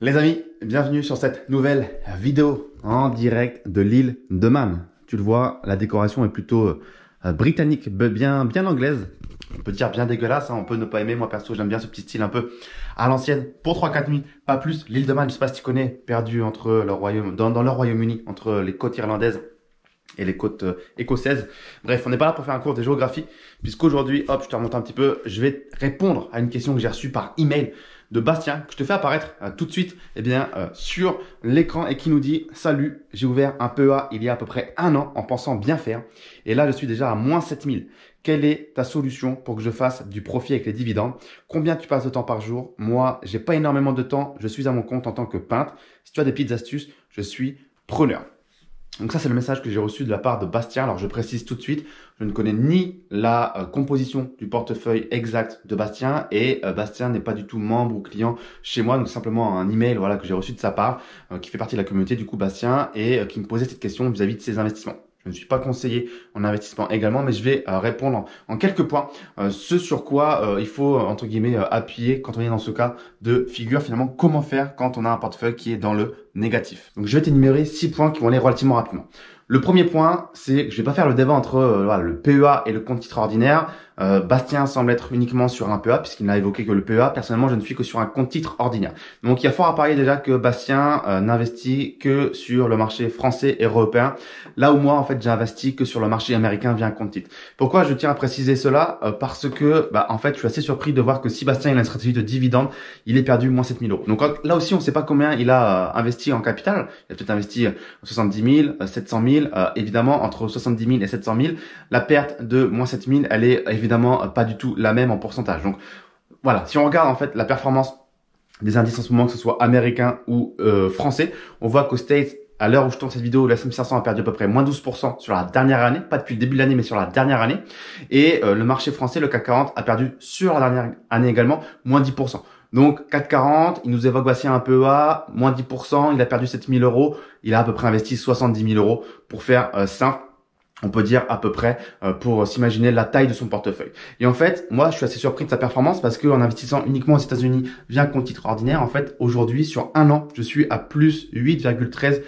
Les amis, bienvenue sur cette nouvelle vidéo en direct de l'île de Man. Tu le vois, la décoration est plutôt britannique, bien anglaise. On peut dire bien dégueulasse, hein, on peut ne pas aimer. Moi perso, j'aime bien ce petit style un peu à l'ancienne. Pour 3-4 nuits, pas plus. L'île de Man, je sais pas si tu connais, perdu entre le royaume, dans le Royaume-Uni, entre les côtes irlandaises et les côtes écossaises. Bref, on n'est pas là pour faire un cours de géographie, puisqu'aujourd'hui, hop, je te remonte un petit peu, je vais répondre à une question que j'ai reçue par email de Bastien, que je te fais apparaître tout de suite sur l'écran et qui nous dit « Salut, j'ai ouvert un PEA il y a à peu près 1 an en pensant bien faire et là je suis déjà à moins 7000. Quelle est ta solution pour que je fasse du profit avec les dividendes? Combien tu passes de temps par jour? Moi, j'ai pas énormément de temps, je suis à mon compte en tant que peintre. Si tu as des petites astuces, je suis preneur. » Donc ça, c'est le message que j'ai reçu de la part de Bastien. Alors, je précise tout de suite, je ne connais ni la composition du portefeuille exact de Bastien et Bastien n'est pas du tout membre ou client chez moi. Donc, simplement un email voilà, que j'ai reçu de sa part qui fait partie de la communauté du coup Bastien et qui me posait cette question vis-à-vis de ses investissements. Je ne suis pas conseiller en investissement également, mais je vais répondre en quelques points ce sur quoi il faut, entre guillemets, appuyer quand on est dans ce cas de figure. Finalement, comment faire quand on a un portefeuille qui est dans le négatif. Donc, je vais t'énumérer 6 points qui vont aller relativement rapidement. Le premier point, c'est que je vais pas faire le débat entre voilà, le PEA et le compte titre ordinaire. Bastien semble être uniquement sur un PEA puisqu'il n'a évoqué que le PEA. Personnellement, je ne suis que sur un compte titre ordinaire. Donc, il y a fort à parier déjà que Bastien n'investit que sur le marché français et européen. Là où moi, en fait, j'ai investi que sur le marché américain via un compte titre. Pourquoi je tiens à préciser cela? Parce que, en fait, je suis assez surpris de voir que si Bastien il a une stratégie de dividende, il est perdu moins 7000 euros. Donc là aussi, on ne sait pas combien il a investi en capital. Il a peut-être investi 70 000, 700 000. Évidemment, entre 70 000 et 700 000, la perte de moins 7000, elle est évidemment pas du tout la même en pourcentage. Donc voilà, si on regarde en fait la performance des indices en ce moment, que ce soit américain ou français, on voit qu'aux States, à l'heure où je tourne cette vidéo, le S&P 500 a perdu à peu près moins 12% sur la dernière année, pas depuis le début de l'année, mais sur la dernière année. Et le marché français, le CAC 40, a perdu sur la dernière année également moins 10%. Donc, CAC 40, il nous évoque Bastien un PEA, moins 10%, il a perdu 7000 euros, il a à peu près investi 70 000 euros pour faire simple. On peut dire à peu près pour s'imaginer la taille de son portefeuille. Et en fait, moi, je suis assez surpris de sa performance parce qu'en investissant uniquement aux États-Unis via un compte titre ordinaire, en fait, aujourd'hui, sur 1 an, je suis à plus 8,13%.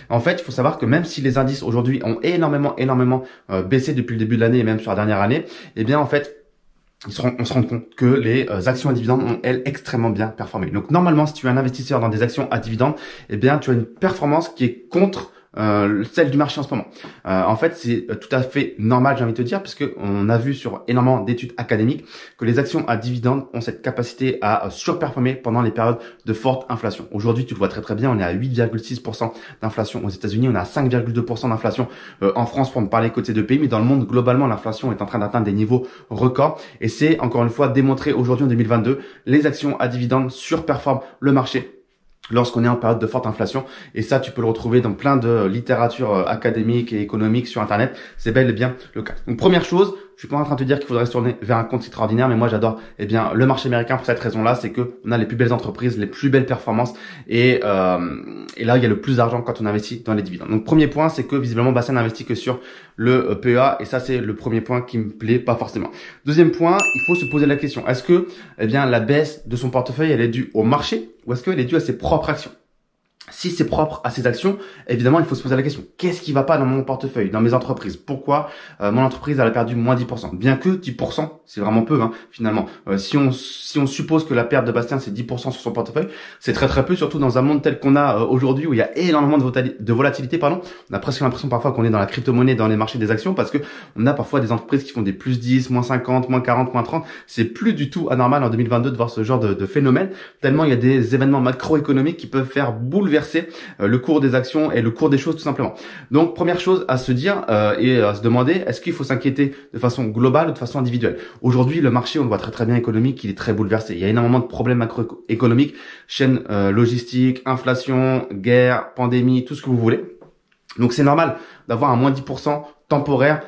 En fait, il faut savoir que même si les indices aujourd'hui ont énormément baissé depuis le début de l'année et même sur la dernière année, eh bien, en fait, on se rend compte que les actions à dividendes ont, elles, extrêmement bien performé. Donc, normalement, si tu es un investisseur dans des actions à dividendes, eh bien, tu as une performance qui est contre celle du marché en ce moment. En fait, c'est tout à fait normal, j'ai envie de te dire, parce que on a vu sur énormément d'études académiques que les actions à dividendes ont cette capacité à surperformer pendant les périodes de forte inflation. Aujourd'hui, tu le vois très bien, on est à 8,6% d'inflation aux États-Unis, on est à 5,2% d'inflation en France pour ne parler que de ces deux pays, mais dans le monde globalement, l'inflation est en train d'atteindre des niveaux records et c'est encore une fois démontré aujourd'hui en 2022, les actions à dividendes surperforment le marché lorsqu'on est en période de forte inflation. Et ça, tu peux le retrouver dans plein de littérature académique et économique sur Internet. C'est bel et bien le cas. Donc, première chose, je suis pas en train de te dire qu'il faudrait se tourner vers un compte titre ordinaire, mais moi, j'adore, le marché américain pour cette raison-là. C'est que on a les plus belles entreprises, les plus belles performances et là, il y a le plus d'argent quand on investit dans les dividendes. Donc, premier point, c'est que visiblement, Bastien n'investit que sur le PEA et ça, c'est le premier point qui me plaît pas forcément. Deuxième point, il faut se poser la question. Est-ce que, la baisse de son portefeuille, elle est due au marché ou est-ce qu'elle est due à ses propres actions? Si c'est propre à ses actions, évidemment, il faut se poser la question. Qu'est-ce qui va pas dans mon portefeuille, dans mes entreprises? Pourquoi mon entreprise elle a perdu moins 10%? Bien que 10%, c'est vraiment peu, finalement. Si on suppose que la perte de Bastien, c'est 10% sur son portefeuille, c'est très peu, surtout dans un monde tel qu'on a aujourd'hui où il y a énormément de volatilité, On a presque l'impression parfois qu'on est dans la crypto-monnaie, dans les marchés des actions, parce que on a parfois des entreprises qui font des plus 10, moins 50, moins 40, moins 30. C'est plus du tout anormal en 2022 de voir ce genre de phénomène, tellement il y a des événements macroéconomiques qui peuvent faire bouleverser le cours des actions et le cours des choses tout simplement. Donc première chose à se dire et à se demander, est-ce qu'il faut s'inquiéter de façon globale ou de façon individuelle? Aujourd'hui, le marché, on le voit très bien économique, il est très bouleversé. Il y a énormément de problèmes macroéconomiques, chaîne logistique, inflation, guerre, pandémie, tout ce que vous voulez. Donc c'est normal d'avoir un moins 10% temporaire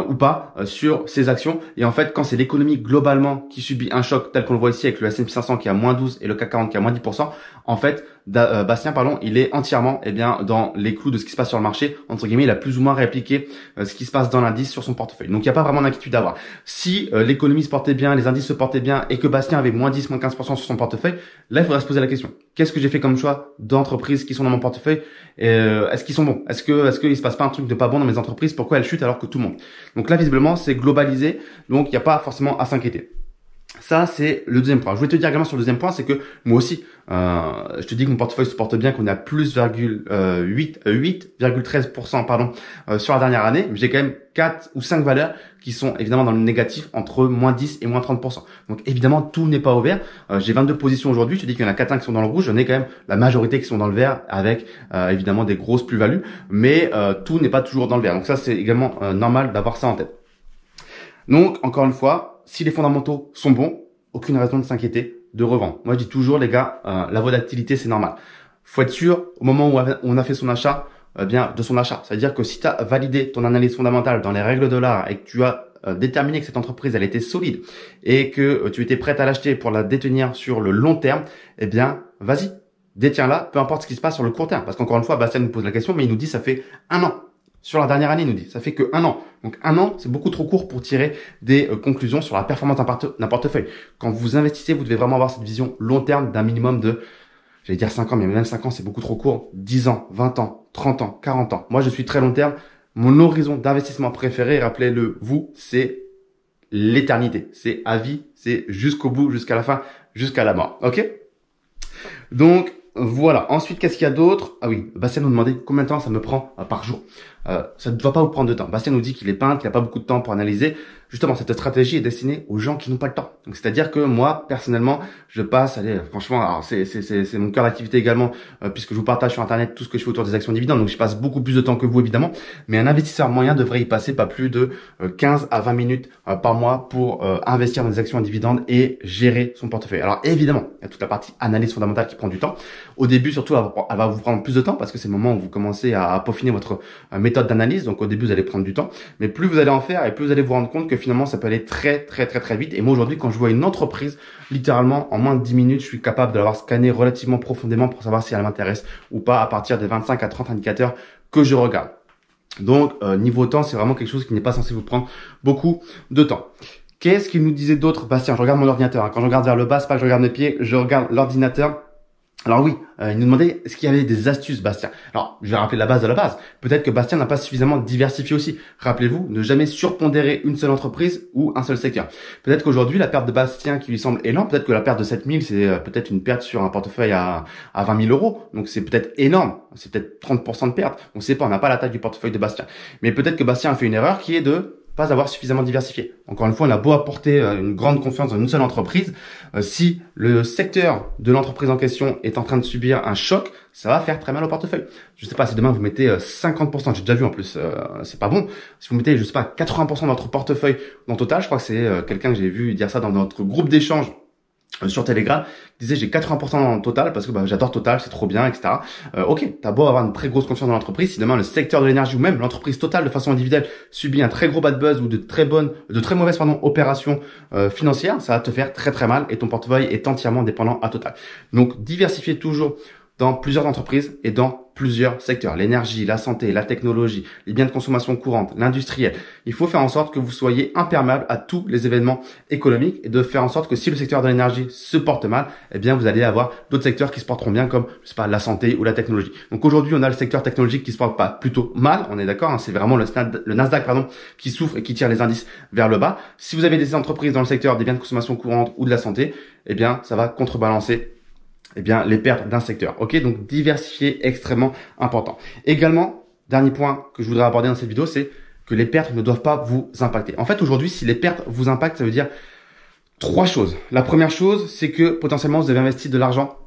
ou pas sur ces actions. Et en fait, quand c'est l'économie globalement qui subit un choc tel qu'on le voit ici avec le S&P 500 qui a moins 12 et le CAC 40 qui a moins 10%, en fait, Bastien, il est entièrement dans les clous de ce qui se passe sur le marché. Entre guillemets, il a plus ou moins répliqué ce qui se passe dans l'indice sur son portefeuille. Donc, il n'y a pas vraiment d'inquiétude à avoir. Si l'économie se portait bien, les indices se portaient bien et que Bastien avait moins 10, moins 15% sur son portefeuille, là, il faudrait se poser la question. qu'est-ce que j'ai fait comme choix d'entreprises qui sont dans mon portefeuille, est-ce qu'ils sont bons, est-ce qu'il se passe pas un truc de pas bon dans mes entreprises, pourquoi elles chutent alors que tout monte. Donc là, visiblement, c'est globalisé, donc il n'y a pas forcément à s'inquiéter. Ça, c'est le deuxième point. Je voulais te dire également sur le deuxième point, c'est que moi aussi, je te dis que mon portefeuille se porte bien, qu'on est à plus 8,13% sur la dernière année. Mais j'ai quand même 4 ou 5 valeurs qui sont évidemment dans le négatif entre moins 10 et moins 30%. Donc évidemment, tout n'est pas au vert. J'ai 22 positions aujourd'hui. Je te dis qu'il y en a 4 qui sont dans le rouge. J'en ai quand même la majorité qui sont dans le vert avec évidemment des grosses plus-values. Mais tout n'est pas toujours dans le vert. Donc ça, c'est également normal d'avoir ça en tête. Donc, encore une fois, si les fondamentaux sont bons, aucune raison de s'inquiéter de revendre. Moi, je dis toujours, les gars, la volatilité, c'est normal. Faut être sûr, au moment où on a fait son achat, bien de son achat. C'est-à-dire que si tu as validé ton analyse fondamentale dans les règles de l'art et que tu as déterminé que cette entreprise, elle était solide et que tu étais prête à l'acheter pour la détenir sur le long terme, eh bien, vas-y, détiens-la, peu importe ce qui se passe sur le court terme. Parce qu'encore une fois, Bastien nous pose la question, mais il nous dit ça fait 1 an. Sur la dernière année, il nous dit, ça fait que 1 an. Donc 1 an, c'est beaucoup trop court pour tirer des conclusions sur la performance d'un portefeuille. Quand vous investissez, vous devez vraiment avoir cette vision long terme d'un minimum de, j'allais dire 5 ans, mais même 5 ans, c'est beaucoup trop court. 10 ans, 20 ans, 30 ans, 40 ans. Moi, je suis très long terme. Mon horizon d'investissement préféré, rappelez-le vous, c'est l'éternité. C'est à vie, c'est jusqu'au bout, jusqu'à la fin, jusqu'à la mort. Ok? Donc, voilà. Ensuite, qu'est-ce qu'il y a d'autre? Ah oui, Bastien nous demandait combien de temps ça me prend par jour. Ça ne doit pas vous prendre de temps. Bastien nous dit qu'il est peintre, qu'il n'a pas beaucoup de temps pour analyser. Justement, cette stratégie est destinée aux gens qui n'ont pas le temps. Donc, c'est-à-dire que moi, personnellement, je passe, allez, franchement, alors c'est mon cœur d'activité également, puisque je vous partage sur Internet tout ce que je fais autour des actions dividendes. Donc, je passe beaucoup plus de temps que vous, évidemment. Mais un investisseur moyen devrait y passer pas plus de 15 à 20 minutes par mois pour investir dans des actions dividendes et gérer son portefeuille. Alors, évidemment, il y a toute la partie analyse fondamentale qui prend du temps. Au début, surtout, elle va vous prendre plus de temps parce que c'est le moment où vous commencez à peaufiner votre méthode d'analyse. Donc, au début, vous allez prendre du temps. Mais plus vous allez en faire et plus vous allez vous rendre compte que finalement, ça peut aller très vite. Et moi, aujourd'hui, quand je vois une entreprise, littéralement, en moins de 10 minutes, je suis capable de l'avoir scanné relativement profondément pour savoir si elle m'intéresse ou pas à partir des 25 à 30 indicateurs que je regarde. Donc, niveau temps, c'est vraiment quelque chose qui n'est pas censé vous prendre beaucoup de temps. Qu'est-ce qu'il nous disait d'autre? Bastien, je regarde mon ordinateur. Quand je regarde vers le bas, c'est pas que je regarde mes pieds, je regarde l'ordinateur. Alors oui, il nous demandait est-ce qu'il y avait des astuces, Bastien. Alors, je vais rappeler la base de la base. Peut-être que Bastien n'a pas suffisamment diversifié aussi. Rappelez-vous, ne jamais surpondérer une seule entreprise ou un seul secteur. Peut-être qu'aujourd'hui, la perte de Bastien qui lui semble énorme, peut-être que la perte de 7000, c'est peut-être une perte sur un portefeuille à 20 000 euros. Donc, c'est peut-être énorme. C'est peut-être 30% de perte. On ne sait pas, on n'a pas la taille du portefeuille de Bastien. Mais peut-être que Bastien a fait une erreur qui est de pas avoir suffisamment diversifié. Encore une fois, on a beau apporter une grande confiance dans une seule entreprise, si le secteur de l'entreprise en question est en train de subir un choc, ça va faire très mal au portefeuille. Je sais pas, si demain vous mettez 50%, j'ai déjà vu en plus, c'est pas bon. Si vous mettez, je sais pas, 80% de votre portefeuille dans Total, je crois que c'est quelqu'un que j'ai vu dire ça dans notre groupe d'échange sur Telegram, disait j'ai 80% dans Total parce que j'adore Total, c'est trop bien, etc. Ok, t'as beau avoir une très grosse confiance dans l'entreprise, si demain le secteur de l'énergie ou même l'entreprise Total de façon individuelle subit un très gros bad buzz ou de très mauvaises opérations financières, ça va te faire très mal et ton portefeuille est entièrement dépendant à Total. Donc diversifiez toujours dans plusieurs entreprises et dans plusieurs secteurs. L'énergie, la santé, la technologie, les biens de consommation courante, l'industriel. Il faut faire en sorte que vous soyez imperméable à tous les événements économiques et de faire en sorte que si le secteur de l'énergie se porte mal, eh bien, vous allez avoir d'autres secteurs qui se porteront bien comme, je sais pas, la santé ou la technologie. Donc aujourd'hui, on a le secteur technologique qui se porte pas plutôt mal. On est d'accord, hein, c'est vraiment le Nasdaq, qui souffre et qui tire les indices vers le bas. Si vous avez des entreprises dans le secteur des biens de consommation courante ou de la santé, eh bien, ça va contrebalancer les pertes d'un secteur. Ok, donc diversifier extrêmement important. Également, dernier point que je voudrais aborder dans cette vidéo, c'est que les pertes ne doivent pas vous impacter. En fait, aujourd'hui, si les pertes vous impactent, ça veut dire 3 choses. La première chose, c'est que potentiellement, vous avez investi de l'argent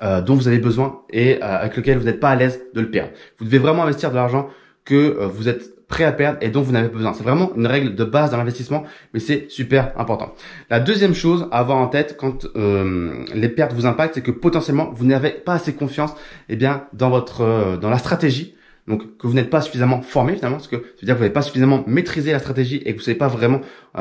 dont vous avez besoin et avec lequel vous n'êtes pas à l'aise de le perdre. Vous devez vraiment investir de l'argent que vous êtes prêt à perdre et dont vous n'avez pas besoin. C'est vraiment une règle de base dans l'investissement, mais c'est super important. La deuxième chose à avoir en tête quand les pertes vous impactent, c'est que potentiellement vous n'avez pas assez confiance dans la stratégie. Donc que vous n'êtes pas suffisamment formé finalement, parce que ça veut dire que vous n'avez pas suffisamment maîtrisé la stratégie et que vous ne savez pas vraiment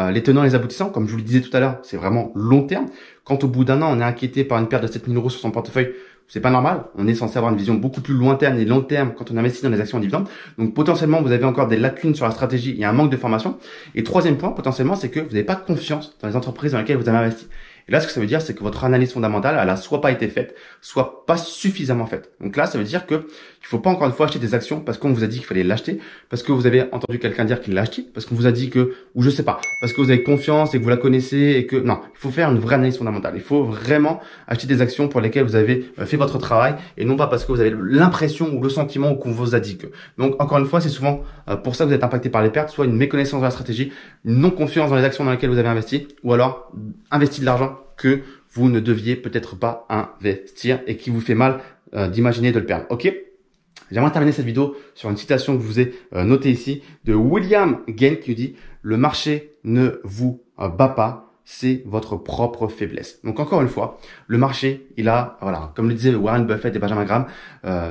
les tenants et les aboutissants. Comme je vous le disais tout à l'heure, c'est vraiment long terme. Quand au bout d'un an, on est inquiété par une perte de 7 000 euros sur son portefeuille, c'est pas normal. On est censé avoir une vision beaucoup plus lointaine et long terme quand on investit dans les actions en dividendes. Donc potentiellement, vous avez encore des lacunes sur la stratégie. Il y a un manque de formation. Et troisième point, potentiellement, c'est que vous n'avez pas confiance dans les entreprises dans lesquelles vous avez investi. Et là, ce que ça veut dire, c'est que votre analyse fondamentale, elle a soit pas été faite, soit pas suffisamment faite. Donc là, ça veut dire que il faut pas encore une fois acheter des actions parce qu'on vous a dit qu'il fallait l'acheter, parce que vous avez entendu quelqu'un dire qu'il l'a acheté, parce qu'on vous a dit que, ou je sais pas, parce que vous avez confiance et que vous la connaissez et que, non, il faut faire une vraie analyse fondamentale. Il faut vraiment acheter des actions pour lesquelles vous avez fait votre travail et non pas parce que vous avez l'impression ou le sentiment ou qu'on vous a dit que. Donc, encore une fois, c'est souvent pour ça que vous êtes impacté par les pertes, soit une méconnaissance de la stratégie, une non-confiance dans les actions dans lesquelles vous avez investi, ou alors investi de l'argent que vous ne deviez peut-être pas investir et qui vous fait mal d'imaginer de le perdre. Ok? J'aimerais terminer cette vidéo sur une citation que je vous ai notée ici de William Gain qui dit « Le marché ne vous bat pas, c'est votre propre faiblesse. » Donc encore une fois, le marché, il a, voilà, comme le disaient Warren Buffett et Benjamin Graham,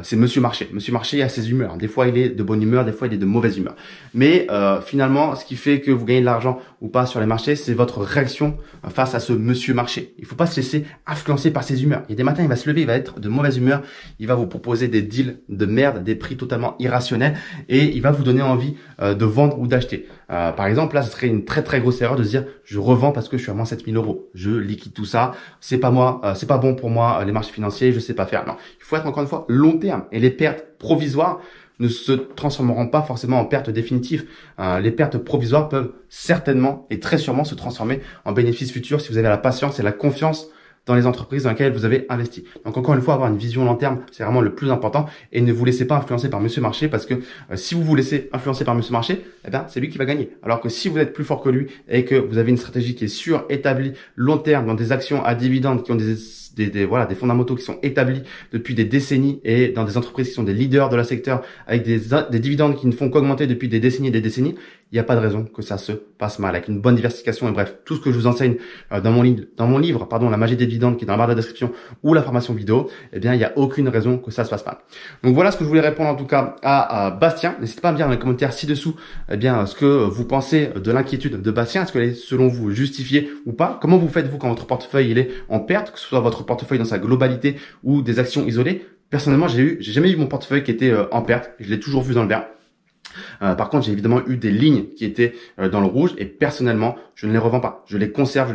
c'est Monsieur Marché. Monsieur Marché a ses humeurs. Des fois, il est de bonne humeur, des fois, il est de mauvaise humeur. Mais finalement, ce qui fait que vous gagnez de l'argent ou pas sur les marchés, c'est votre réaction face à ce Monsieur Marché. Il faut pas se laisser influencer par ses humeurs. Il y a des matins, il va se lever, il va être de mauvaise humeur, il va vous proposer des deals de merde, des prix totalement irrationnels et il va vous donner envie de vendre ou d'acheter. Par exemple, là, ce serait une très très grosse erreur de se dire je revends parce que je suis à moins 7 000 euros. Je liquide tout ça. C'est pas moi, c'est pas bon pour moi les marchés financiers. Je sais pas faire. Non, il faut être encore une fois long terme et les pertes provisoires ne se transformeront pas forcément en pertes définitives. Les pertes provisoires peuvent certainement et très sûrement se transformer en bénéfices futurs si vous avez la patience et la confiance dans les entreprises dans lesquelles vous avez investi. Donc encore une fois, avoir une vision long terme, c'est vraiment le plus important et ne vous laissez pas influencer par Monsieur Marché parce que si vous vous laissez influencer par Monsieur Marché, eh bien, c'est lui qui va gagner. Alors que si vous êtes plus fort que lui et que vous avez une stratégie qui est sûre, établie, long terme, dans des actions à dividendes qui ont des fondamentaux qui sont établis depuis des décennies et dans des entreprises qui sont des leaders de la secteur avec des dividendes qui ne font qu'augmenter depuis des décennies et des décennies, il n'y a pas de raison que ça se passe mal. Avec une bonne diversification et bref, tout ce que je vous enseigne dans mon livre, La magie des dividendes qui est dans la barre de description ou la formation vidéo, eh bien, il n'y a aucune raison que ça se passe mal. Donc voilà ce que je voulais répondre en tout cas à Bastien. N'hésitez pas à me dire dans les commentaires ci-dessous, eh bien, ce que vous pensez de l'inquiétude de Bastien. Est-ce qu'elle est selon vous justifiée ou pas? Comment vous faites vous quand votre portefeuille il est en perte, que ce soit votre portefeuille dans sa globalité ou des actions isolées? Personnellement, j'ai jamais eu mon portefeuille qui était en perte. Je l'ai toujours vu dans le vert. Par contre, j'ai évidemment eu des lignes qui étaient dans le rouge et personnellement, je ne les revends pas. Je les conserve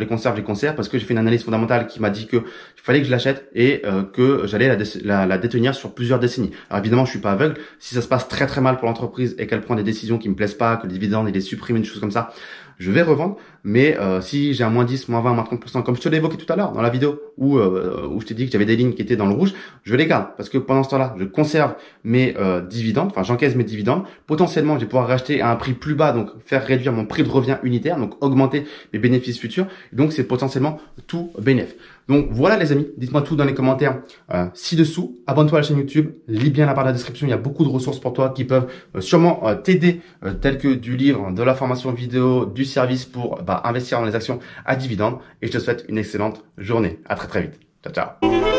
parce que j'ai fait une analyse fondamentale qui m'a dit que il fallait que je l'achète et que j'allais la détenir sur plusieurs décennies. Alors évidemment, je suis pas aveugle. Si ça se passe très très mal pour l'entreprise et qu'elle prend des décisions qui me plaisent pas, que le dividende il est supprimé, des choses comme ça, je vais revendre. Mais si j'ai un moins 10, moins 20, moins 30%, comme je te l'ai évoqué tout à l'heure dans la vidéo où je t'ai dit que j'avais des lignes qui étaient dans le rouge, je les garde parce que pendant ce temps-là, je conserve mes dividendes, enfin j'encaisse mes dividendes. Potentiellement, je vais pouvoir racheter à un prix plus bas, donc faire réduire mon prix de revient unitaire, donc augmenter mes bénéfices futurs. Donc c'est potentiellement tout bénéf. Donc voilà les amis, dites-moi tout dans les commentaires ci-dessous. Abonne-toi à la chaîne YouTube, lis bien la barre de la description, il y a beaucoup de ressources pour toi qui peuvent sûrement t'aider, telles que du livre, de la formation vidéo, du service pour investir dans les actions à dividendes. Et je te souhaite une excellente journée. À très très vite. Ciao ciao.